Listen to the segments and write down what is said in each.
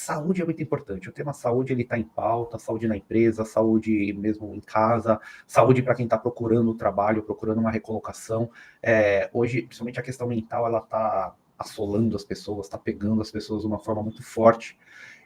saúde é muito importante. O tema saúde, ele está em pauta, saúde na empresa, saúde mesmo em casa, saúde para quem está procurando trabalho, procurando uma recolocação. Hoje, principalmente a questão mental, ela está assolando as pessoas, está pegando as pessoas de uma forma muito forte.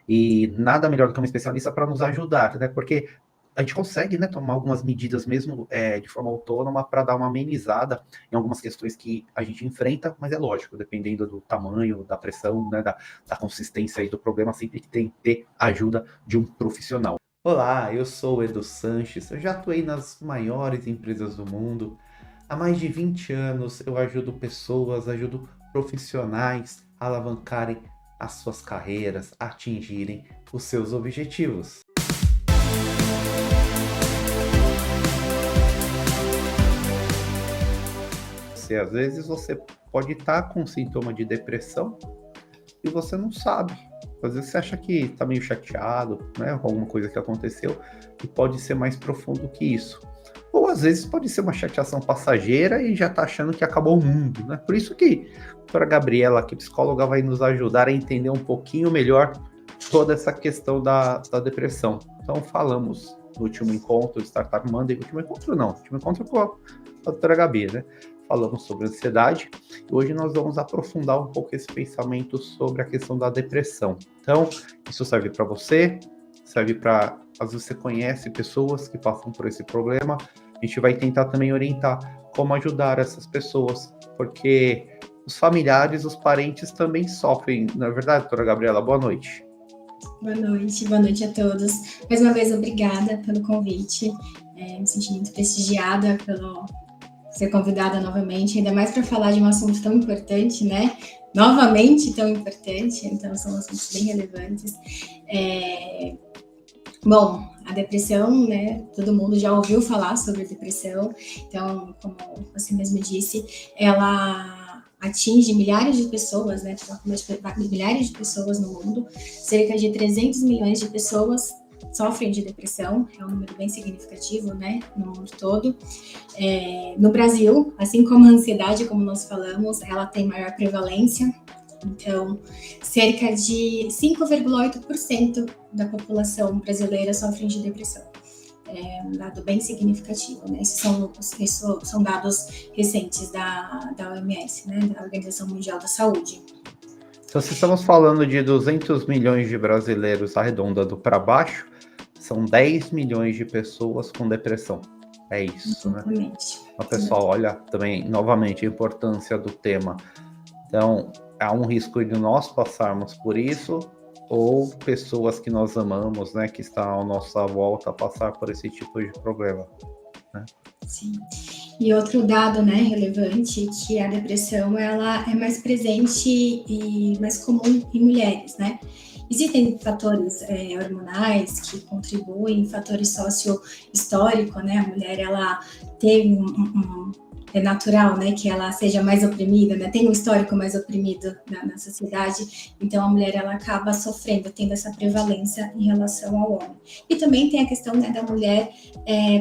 E nada melhor do que um especialista para nos ajudar, né? Porque a gente consegue, né, tomar algumas medidas mesmo de forma autônoma para dar uma amenizada em algumas questões que a gente enfrenta, mas é lógico, dependendo do tamanho, da pressão, né, da consistência aí do problema, sempre tem que ter ajuda de um profissional. Olá, eu sou o Edu Sanches, eu já atuei nas maiores empresas do mundo. Há mais de 20 anos eu ajudo pessoas, ajudo profissionais a alavancarem as suas carreiras, a atingirem os seus objetivos. Às vezes você pode estar com sintoma de depressão e você não sabe. Às vezes você acha que está meio chateado, né, com alguma coisa que aconteceu, e pode ser mais profundo que isso. Ou às vezes pode ser uma chateação passageira e já está achando que acabou o mundo, né? Por isso que a doutora Gabriela, que psicóloga, vai nos ajudar a entender um pouquinho melhor toda essa questão da depressão. Então falamos no último encontro de Startup Monday, último encontro com a doutora Gabi, né? Falamos sobre ansiedade e hoje nós vamos aprofundar um pouco esse pensamento sobre a questão da depressão. Então, isso serve para você, serve para, às vezes você conhece pessoas que passam por esse problema, a gente vai tentar também orientar como ajudar essas pessoas, porque os familiares, os parentes também sofrem, não é verdade, doutora Gabriela? Boa noite. Boa noite a todos. Mais uma vez, obrigada pelo convite, me senti muito prestigiada pelo ser convidada novamente, ainda mais para falar de um assunto tão importante, né? Novamente tão importante, então são assuntos bem relevantes. Bom, a depressão, né? Todo mundo já ouviu falar sobre a depressão, então, como você mesmo disse, ela atinge milhares de pessoas, né? Milhares de pessoas no mundo, cerca de 300 milhões de pessoas sofrem de depressão, é um número bem significativo, né, no mundo todo. No Brasil, assim como a ansiedade, como nós falamos, ela tem maior prevalência, então, cerca de 5,8% da população brasileira sofre de depressão. É um dado bem significativo, né? Esses são dados recentes da OMS, né, da Organização Mundial da Saúde. Então, se estamos falando de 200 milhões de brasileiros arredondando para baixo, são 10 milhões de pessoas com depressão. É isso, exatamente, né? O pessoal olha também, novamente, a importância do tema. Então, há um risco de nós passarmos por isso, ou pessoas que nós amamos, né, que estão à nossa volta, passar por esse tipo de problema, né? Sim. E outro dado, né, relevante, que a depressão ela é mais presente e mais comum em mulheres, né? Existem fatores hormonais que contribuem, fatores socio-históricos, né? A mulher, ela tem é natural, né, que ela seja mais oprimida, né, tem um histórico mais oprimido na sociedade, então a mulher, ela acaba sofrendo, tendo essa prevalência em relação ao homem. E também tem a questão, né, da mulher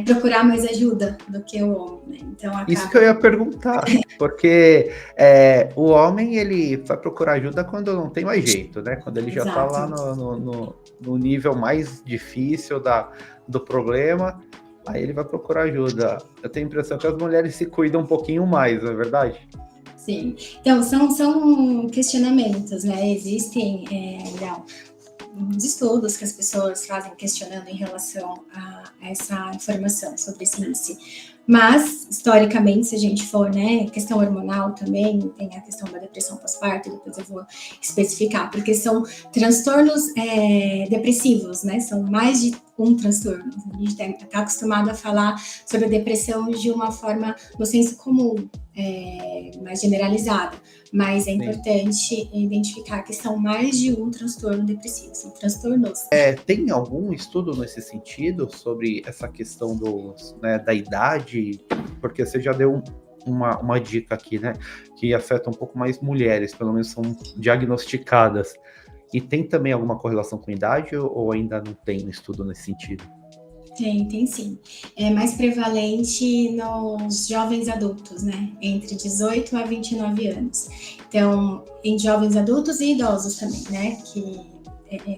procurar mais ajuda do que o homem, né? Então, acaba... Isso que eu ia perguntar, porque o homem, ele vai procurar ajuda quando não tem mais jeito, né, quando ele já está lá no nível mais difícil do problema, aí ele vai procurar ajuda. Eu tenho a impressão que as mulheres se cuidam um pouquinho mais, não é verdade? Sim. Então, são questionamentos, né? Existem uns estudos que as pessoas fazem questionando em relação a essa informação sobre esse índice. Mas, historicamente, se a gente for, né, questão hormonal também, tem a questão da depressão pós-parto, depois eu vou especificar, porque são transtornos depressivos, né, são mais de um transtorno. A gente está acostumado a falar sobre a depressão de uma forma, no senso comum, mais generalizada, mas é importante identificar que são mais de um transtorno depressivo, são transtornos. Tem algum estudo nesse sentido sobre essa questão da idade? Porque você já deu uma dica aqui, né, que afeta um pouco mais mulheres, pelo menos são diagnosticadas. E tem também alguma correlação com idade ou ainda não tem estudo nesse sentido? Tem sim. É mais prevalente nos jovens adultos, né? Entre 18 a 29 anos. Então, em jovens adultos e idosos também, né? Que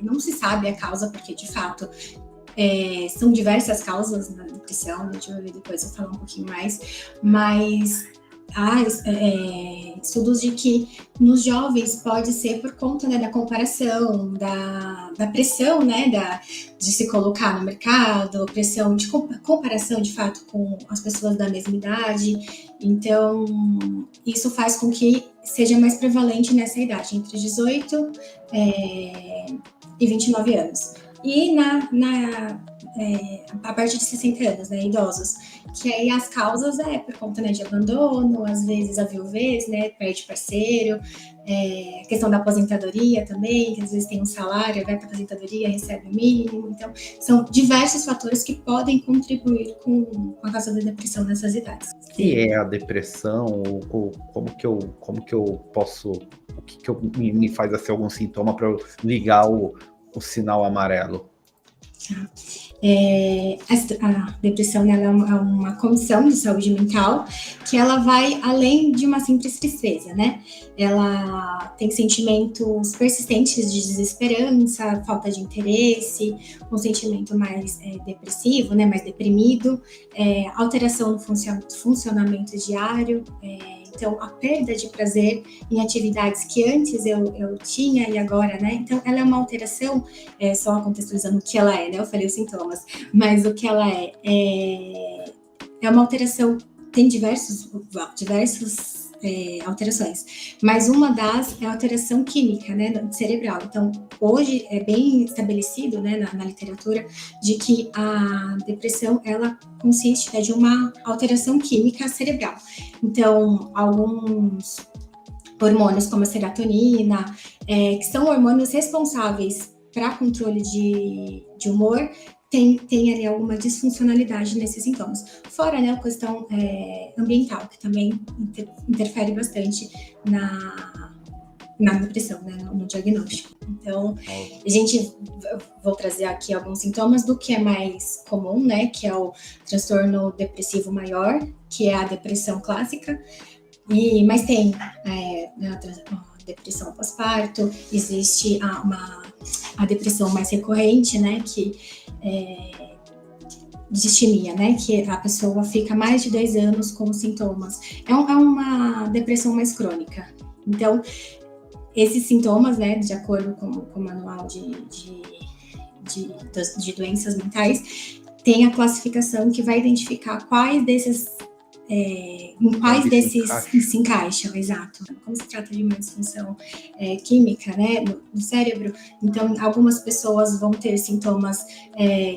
não se sabe a causa, porque de fato são diversas causas na depressão, deixa eu ver depois eu falar um pouquinho mais, mas há estudos de que nos jovens pode ser por conta, né, da comparação, da pressão, né, de se colocar no mercado, pressão de comparação, de fato, com as pessoas da mesma idade. Então, isso faz com que seja mais prevalente nessa idade, entre 18 e 29 anos. E a partir de 60 anos, né, idosos, que aí as causas por conta, né, de abandono, às vezes a viuvez, né, perde parceiro, a questão da aposentadoria também, que às vezes tem um salário, vai para a aposentadoria, recebe o mínimo. Então, são diversos fatores que podem contribuir com a causa da depressão nessas idades. O que é a depressão? Como que eu posso... O que me faz assim, algum sintoma para eu ligar o sinal amarelo? A depressão, né, ela é uma condição de saúde mental que ela vai além de uma simples tristeza, né? Ela tem sentimentos persistentes de desesperança, falta de interesse, um sentimento mais depressivo, né, mais deprimido, alteração no funcionamento diário, então a perda de prazer em atividades que antes eu tinha e agora, né? Então ela é uma alteração, só contextualizando o que ela é, né? Eu falei os sintomas, mas o que ela é uma alteração, tem diversas alterações, mas uma das é a alteração química, né, cerebral. Então, hoje é bem estabelecido, né, na literatura, de que a depressão, ela consiste de uma alteração química cerebral. Então, alguns hormônios como a serotonina, que são hormônios responsáveis para controle de humor, tem ali alguma disfuncionalidade nesses sintomas. Fora, né, a questão ambiental, que também interfere bastante na depressão, né, no diagnóstico. Então, vou trazer aqui alguns sintomas do que é mais comum, né, que é o transtorno depressivo maior, que é a depressão clássica, mas tem a depressão pós-parto, existe a depressão mais recorrente, né, que distimia, né, que a pessoa fica mais de 10 anos com os sintomas. É uma depressão mais crônica. Então, esses sintomas, né, de acordo com o manual de doenças mentais, tem a classificação que vai identificar quais desses em quais desses se encaixam, exato. Como se trata de uma disfunção química, né, no cérebro, então algumas pessoas vão ter sintomas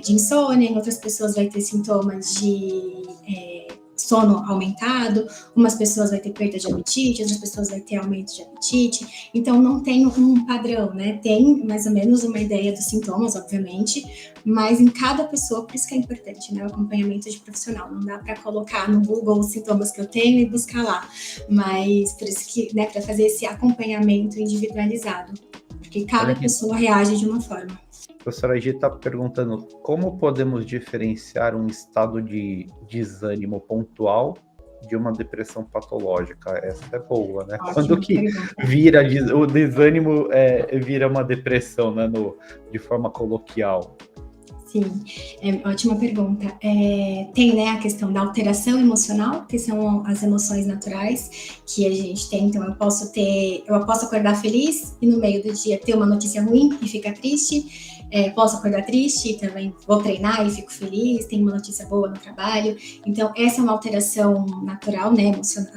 de insônia, em outras pessoas vai ter sintomas de sono aumentado, umas pessoas vai ter perda de apetite, outras pessoas vai ter aumento de apetite. Então não tem um padrão, né? Tem mais ou menos uma ideia dos sintomas, obviamente, mas em cada pessoa, por isso que é importante, né? O acompanhamento de profissional. Não dá para colocar no Google os sintomas que eu tenho e buscar lá, mas por isso que, né, para fazer esse acompanhamento individualizado, porque cada pessoa reage de uma forma. A professora Gi está perguntando como podemos diferenciar um estado de desânimo pontual de uma depressão patológica. Essa é boa, né? Ótimo, quando que vira o desânimo vira uma depressão, né? De forma coloquial. Sim, ótima pergunta. Tem, né, a questão da alteração emocional, que são as emoções naturais que a gente tem. Então, eu posso acordar feliz e no meio do dia ter uma notícia ruim e ficar triste. Posso acordar triste e também vou treinar e fico feliz, tem uma notícia boa no trabalho. Então, essa é uma alteração natural, né, emocional,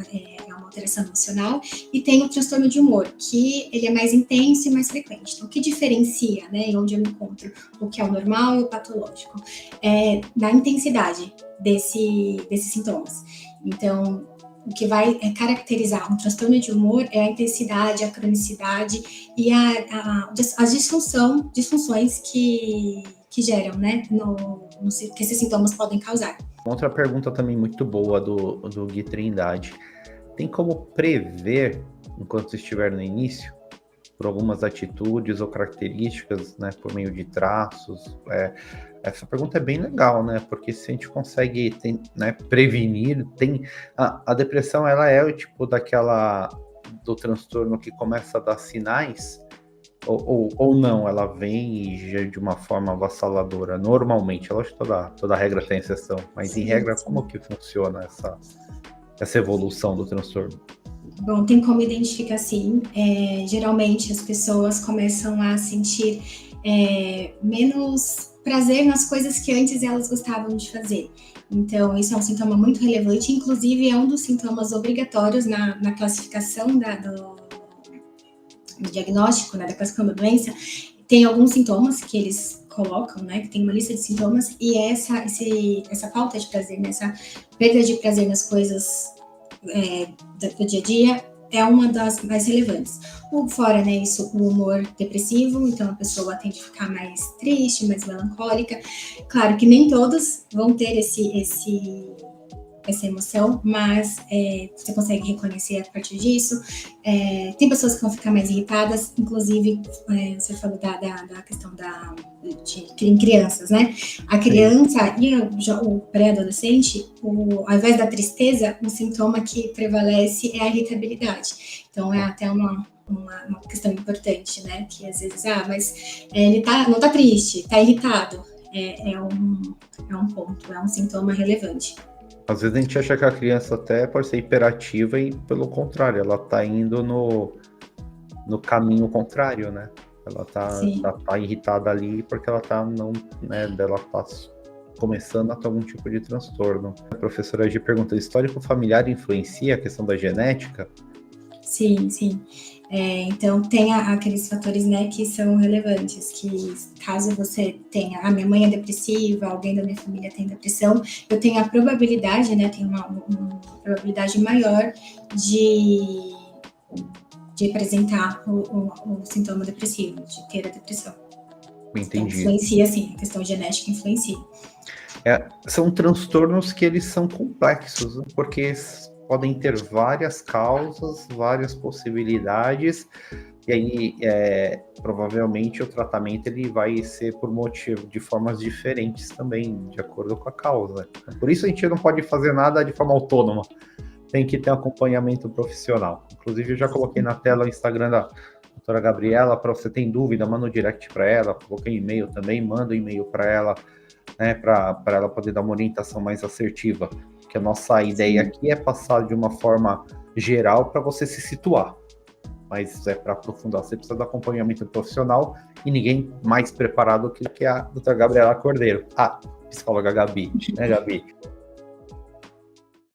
uma alteração emocional. E tem o transtorno de humor, que ele é mais intenso e mais frequente. Então, o que diferencia, né, e onde eu me encontro, o que é o normal e o patológico, da intensidade desses sintomas. Então, o que vai caracterizar um transtorno de humor é a intensidade, a cronicidade e as disfunções que geram, né, que esses sintomas podem causar. Outra pergunta também muito boa do Gui Trindade. Tem como prever, enquanto estiver no início, por algumas atitudes ou características, né, por meio de traços? Essa pergunta é bem legal, né? Porque se a gente consegue, prevenir, a depressão, ela é o tipo do transtorno que começa a dar sinais Ou não, ela vem e já de uma forma avassaladora. Normalmente, ela toda regra tem exceção, mas em regra, sim. como que funciona essa evolução do transtorno? Bom, tem como identificar sim. Geralmente as pessoas começam a sentir menos prazer nas coisas que antes elas gostavam de fazer. Então, isso é um sintoma muito relevante, inclusive é um dos sintomas obrigatórios na classificação do diagnóstico, né, da classificação da doença. Tem alguns sintomas que eles colocam, né, que tem uma lista de sintomas, e essa falta de prazer, né, essa perda de prazer nas coisas do dia a dia é uma das mais relevantes. Fora, né, isso, o humor depressivo, então a pessoa tende a ficar mais triste, mais melancólica. Claro que nem todos vão ter essa emoção, mas você consegue reconhecer a partir disso. Tem pessoas que vão ficar mais irritadas, inclusive, você falou da questão em crianças, né? A criança e o pré-adolescente, ao invés da tristeza, o sintoma que prevalece é a irritabilidade. Então, é até uma questão importante, né? Que às vezes, mas ele não tá triste, tá irritado. É um ponto, é um sintoma relevante. Às vezes a gente acha que a criança até pode ser hiperativa e, pelo contrário, ela tá indo no caminho contrário, né? Ela tá irritada ali porque ela tá começando a ter algum tipo de transtorno. A professora G pergunta: histórico familiar influencia a questão da genética? Sim, sim. Então, tem aqueles fatores, né, que são relevantes, que caso você tenha, a minha mãe é depressiva, alguém da minha família tem depressão, eu tenho a probabilidade, né, tem uma probabilidade maior de apresentar o sintoma depressivo, de ter a depressão. Entendi. Então, influencia, sim, a questão genética influencia. São transtornos que eles são complexos, porque podem ter várias causas, várias possibilidades, e aí provavelmente o tratamento ele vai ser por motivo de formas diferentes também, de acordo com a causa. Por isso a gente não pode fazer nada de forma autônoma, tem que ter acompanhamento profissional. Inclusive eu já coloquei na tela o Instagram da doutora Gabriela, para você ter dúvida, manda um direct para ela, coloquei e-mail também, manda um e-mail para ela, né, para ela poder dar uma orientação mais assertiva. Que a nossa ideia aqui é passar de uma forma geral para você se situar. Mas para aprofundar, você precisa de acompanhamento profissional e ninguém mais preparado que a doutora Gabriela Cordeiro. Psicóloga Gabi, né, Gabi?